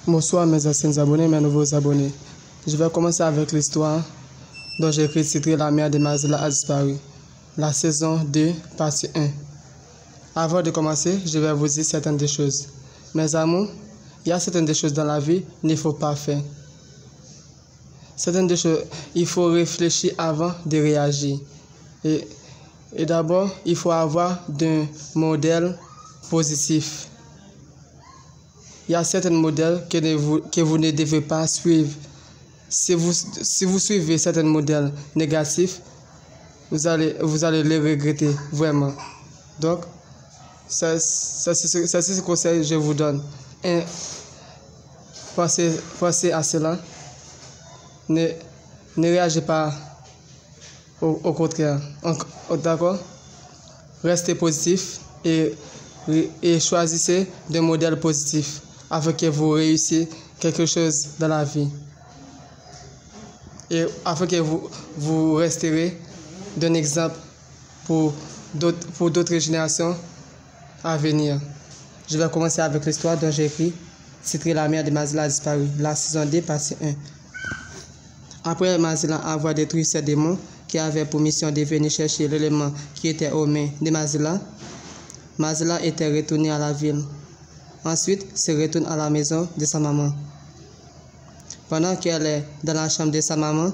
Bonsoir mes anciens abonnés, mes nouveaux abonnés. Je vais commencer avec l'histoire dont j'ai écrit titré La mère de Mazila a disparu. La saison 2, partie 1. Avant de commencer, je vais vous dire certaines des choses. Mes amours, il y a certaines des choses dans la vie qu'il ne faut pas faire. Certaines des choses, il faut réfléchir avant de réagir. Et d'abord, il faut avoir un modèle positif. Il y a certains modèles que vous ne devez pas suivre. Si vous suivez certains modèles négatifs, vous allez les regretter vraiment. Donc, c'est ce conseil que je vous donne. Et pensez à cela. Ne réagissez pas au contraire. D'accord? Restez positif et choisissez des modèles positifs afin que vous réussissiez quelque chose dans la vie. Et afin que vous resterez d'un exemple pour d'autres générations à venir. Je vais commencer avec l'histoire dont j'ai écrit, titré La mère de Mazila a disparu, la saison 2, partie 1. Après Mazila avoir détruit ces démons qui avaient pour mission de venir chercher l'élément qui était aux mains de Mazila, Mazila était retournée à la ville. Ensuite, se retourne à la maison de sa maman. Pendant qu'elle est dans la chambre de sa maman,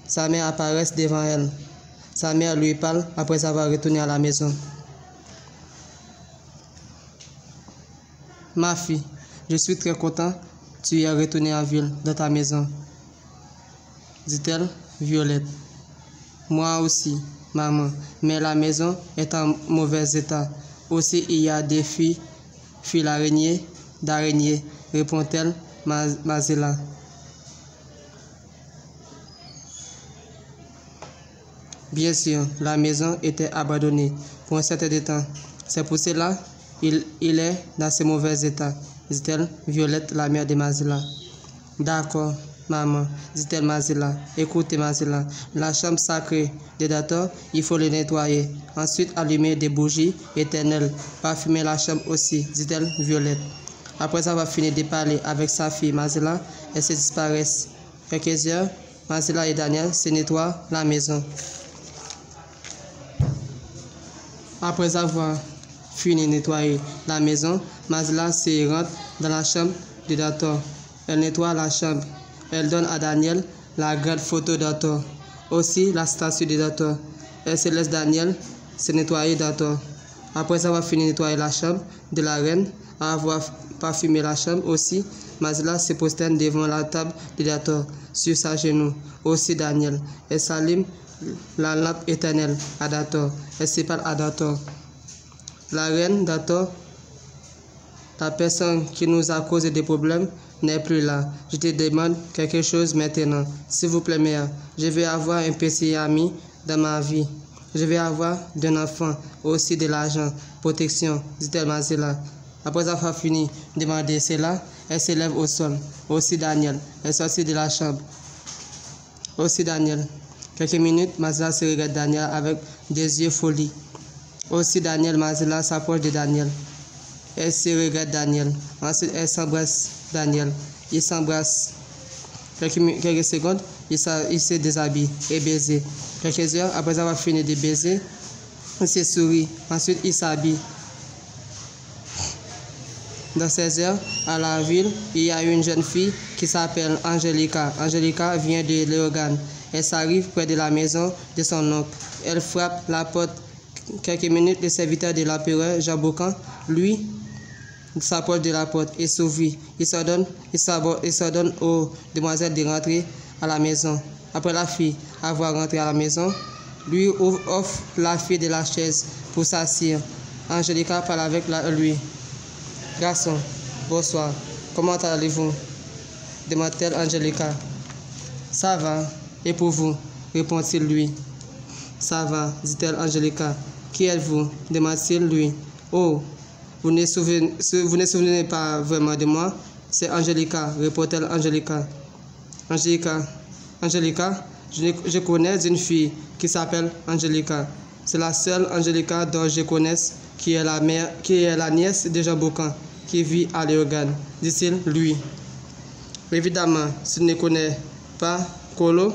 sa mère apparaît devant elle. Sa mère lui parle après avoir retourné à la maison. Ma fille, je suis très content que tu es retournée en ville, dans ta maison, dit-elle, Violette. Moi aussi, maman, mais la maison est en mauvais état. Aussi, il y a des fils d'araignée, répond-elle, Mazila. Bien sûr, la maison était abandonnée pour un certain temps. C'est pour cela qu'il est dans ce mauvais état, dit-elle, Violette, la mère de Mazila. D'accord, maman, dit-elle, Mazila. Écoutez, Mazila, la chambre sacrée des Dator, il faut le nettoyer. Ensuite, allumer des bougies éternelles. Parfumer la chambre aussi, dit-elle, Violette. Après avoir fini de parler avec sa fille Mazila, elles se disparaissent. Quelques heures, Mazila et Daniel se nettoient la maison. Après avoir fini de nettoyer la maison, Mazila se rentre dans la chambre de Dator. Elle nettoie la chambre. Elle donne à Daniel la grande photo Dator, aussi la statue de Dator. Elle se laisse Daniel se nettoyer Dator. Après avoir fini de nettoyer la chambre de la reine, avoir parfumé la chambre aussi, Mazila se prosterne devant la table de Dator, sur sa genou. Aussi Daniel. Elle s'allume la lampe éternelle à Dator. Elle se parle à Dator. La reine Dator, la personne qui nous a causé des problèmes, n'est plus là. Je te demande quelque chose maintenant. S'il vous plaît, mère. Je vais avoir un petit ami dans ma vie. Je vais avoir un enfant, aussi de l'argent, protection, dit-elle Mazila. Après avoir fini de demander cela, elle se lève au sol. Aussi Daniel. Elle sortit de la chambre. Aussi Daniel. Quelques minutes, Mazila se regarde Daniel avec des yeux folie. Aussi Daniel, Mazila s'approche de Daniel. Elle se regarde Daniel. Ensuite, elle s'embrasse Daniel. Ils s'embrassent. Quelques secondes, ils se déshabillent et baisent. Quelques heures, après avoir fini de baiser, ils se sourient. Ensuite, ils s'habillent. Dans ces heures, à la ville, il y a une jeune fille qui s'appelle Angelica. Angelica vient de Léogane. Elle s'arrive près de la maison de son oncle. Elle frappe la porte. Quelques minutes, le serviteur de l'empereur, Jean Boucan, lui, s'approche de la porte et s'ouvre. Il s'ordonne aux demoiselles de rentrer à la maison. Après la fille avoir rentré à la maison, lui offre la fille de la chaise pour s'asseoir. Angelica parle avec lui. Garçon, bonsoir. Comment allez-vous? Demande-t-elle Angelica. Ça va. Et pour vous? Répond-il lui. Ça va, dit-elle Angelica. Qui êtes-vous? Demande-t-il lui. Oh, vous ne souvenez pas vraiment de moi? C'est Angelica, répond-elle Angelica. Angelica, je connais une fille qui s'appelle Angelica. C'est la seule Angelica dont je connaisse qui est la nièce de Jean Boucan, qui vit à Léogane, dit-il lui. Évidemment, si tu ne connais pas Kolo,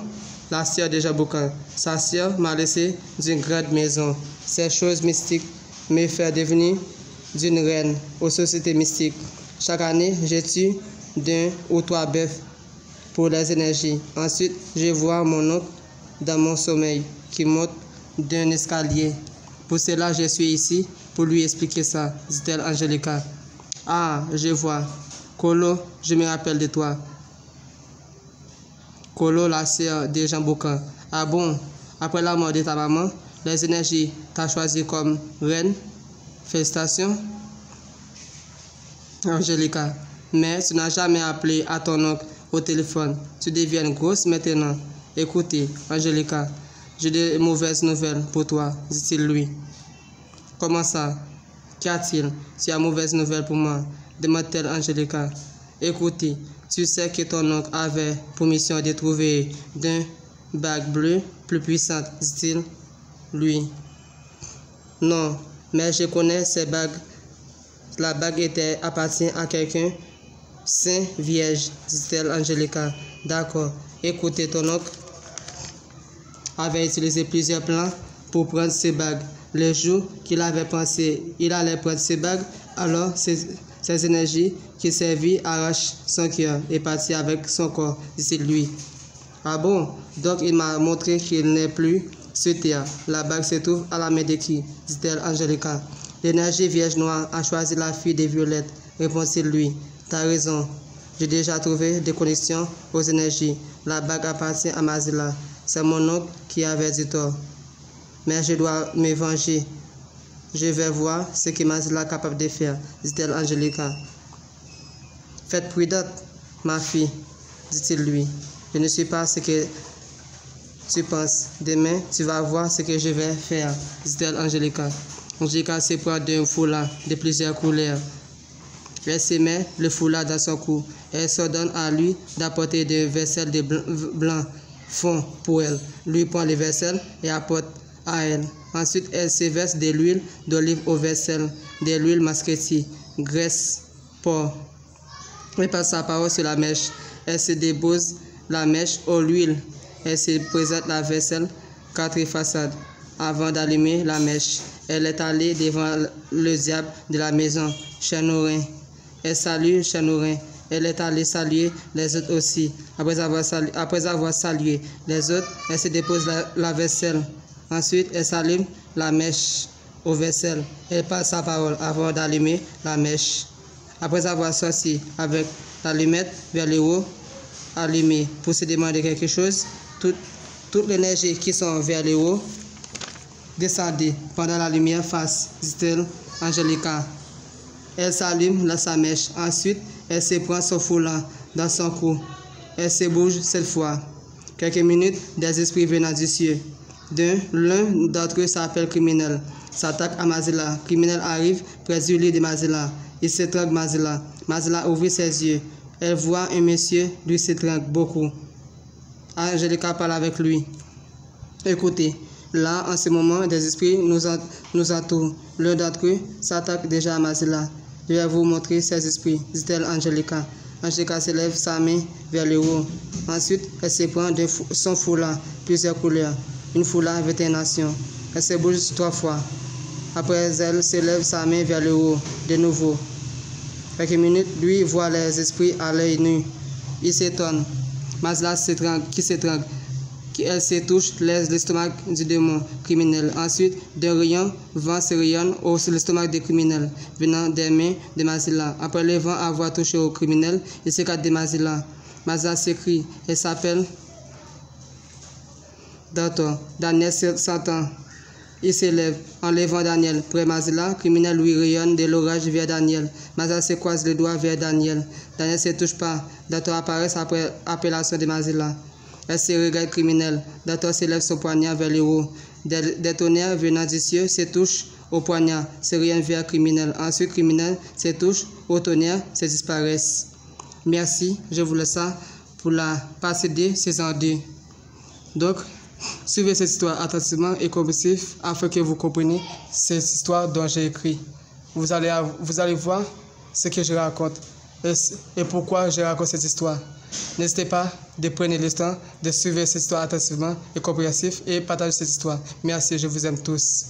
la sœur de Jean Boucan, sa sœur m'a laissé d'une grande maison. Ces choses mystiques me font devenir d'une reine aux sociétés mystiques. Chaque année, je tue 2 ou 3 bœufs pour les énergies. Ensuite, je vois mon oncle dans mon sommeil qui monte d'un escalier. Pour cela, je suis ici pour lui expliquer ça, dit-elle Angelica. Ah, je vois. Kolo, je me rappelle de toi. Kolo, la sœur de Jean Boucan. Ah bon, après la mort de ta maman, les énergies t'ont choisi comme reine. Félicitations, Angelica. Mais tu n'as jamais appelé à ton oncle au téléphone. Tu deviens grosse maintenant. Écoutez, Angelica, j'ai de mauvaises nouvelles pour toi, dit-il lui. Comment ça? Qu'y a-t-il? Tu as mauvaise nouvelle pour moi, demande-t-elle Angelica. Écoutez, tu sais que ton oncle avait pour mission de trouver d'une bague bleue plus puissante, dit-il lui. Non, mais je connais ces bagues. La bague appartient à quelqu'un, saint vierge, dit-elle Angelica. D'accord, écoutez, ton oncle avait utilisé plusieurs plans pour prendre ces bagues. Le jour qu'il avait pensé, il allait prendre ces bagues, alors ces énergies qui servit arrachent son cœur et partit avec son corps, dit-il lui. Ah bon? Donc il m'a montré qu'il n'est plus sur terre. La bague se trouve à la main de qui? Dit-elle Angelica. L'énergie vierge noire a choisi la fille des violettes, répondit-il lui. T'as raison. J'ai déjà trouvé des connexions aux énergies. La bague appartient à Mazila. C'est mon oncle qui avait dit tort. Mais je dois me venger. Je vais voir ce que Mazila est capable de faire, dit-elle Angelica. Faites prudente, ma fille, dit-il lui. Je ne suis pas ce que tu penses. Demain, tu vas voir ce que je vais faire, dit-elle Angelica. Angelica se prend d'un foulard de plusieurs couleurs. Elle se met le foulard dans son cou. Elle s'ordonne à lui d'apporter des vaisselles de blanc fond pour elle. Lui prend les vaisselles et apporte à elle. Ensuite, elle se verse de l'huile d'olive aux vaisselles, de l'huile masquetie, graisse, porc. Elle passe sa parole sur la mèche. Elle se dépose la mèche à l'huile. Elle se présente la vaisselle 4 façades. Avant d'allumer la mèche, elle est allée devant le diable de la maison, Chanourin. Elle salue Chanourin. Elle est allée saluer les autres aussi. Après avoir salué les autres, elle se dépose la vaisselle. Ensuite, elle s'allume la mèche aux vaisselles. Elle passe sa parole avant d'allumer la mèche. Après avoir sorti avec l'allumette vers le haut, allumée pour se demander quelque chose, toute l'énergie qui sont vers le haut descendait pendant la lumière face, dit-elle Angelica. Elle s'allume sa mèche. Ensuite, elle se prend son foulard dans son cou. Elle se bouge cette fois. Quelques minutes, des esprits venant du ciel. L'un d'entre eux s'appelle Criminel. S'attaque à Mazila. Criminel arrive près du lit de Mazila. Il s'étrangle Mazila. Mazila ouvre ses yeux. Elle voit un monsieur, lui s'étrangle beaucoup. Angelica parle avec lui. Écoutez, là, en ce moment, des esprits nous entourent. L'un d'entre eux s'attaque déjà à Mazila. Je vais vous montrer ces esprits, dit-elle Angelica. Angelica se lève sa main vers le haut. Ensuite, elle se prend de son foulard, plusieurs couleurs. Une foulard 21 nations. Elle se bouge 3 fois. Après, elle se lève sa main vers le haut, de nouveau. Quelques minutes, lui voit les esprits à l'œil nu. Il s'étonne. Mazila s'étrangle. Elle se touche l'estomac du démon criminel. Ensuite, d'un rayon, vent se rayonne au l'estomac du criminel, venant des mains de Mazila. Après le vent avoir touché au criminel, il s'écarte de Mazila. Mazila s'écrie et s'appelle Dator. Daniel s'entend. Il s'élève. En levant Daniel près Mazila, criminel lui rayonne de l'orage vers Daniel. Mazila se croise les doigts vers Daniel. Daniel ne se touche pas. Dator apparaît après appellation de Mazila. Elle se regarde criminel. Dator s'élève son poignard vers le haut. Des tonnerres venant du ciel se touchent au poignard, se rayonnent vers criminel. Ensuite, criminel se touche au tonnerre, se disparaissent. Merci, je vous laisse ça pour la partie 2, saison 2. Donc, suivez cette histoire attentivement et compulsif afin que vous compreniez cette histoire dont j'ai écrit. Vous allez voir ce que je raconte. et pourquoi je raconte cette histoire. N'hésitez pas de prendre le temps de suivre cette histoire attentivement et compréhensif et partager cette histoire. Merci, je vous aime tous.